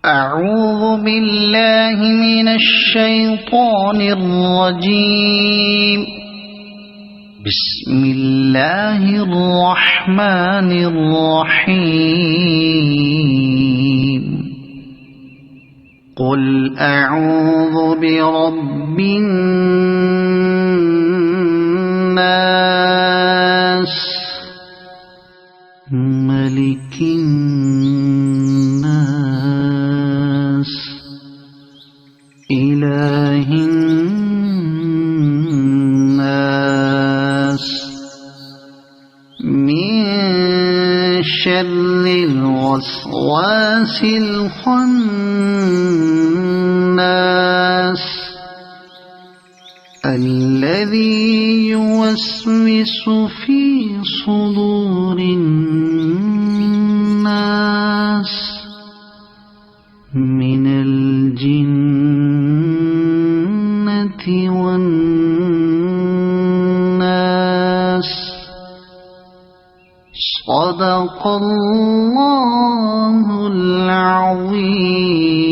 أعوذ بالله من الشيطان الرجيم. بسم الله الرحمن الرحيم. قل أعوذ برب الناس ملك الناس إله الناس من شر الوسواس الخناس الذي يوسوس في صدور الناس من الجنة والناس. صدق الله العظيم.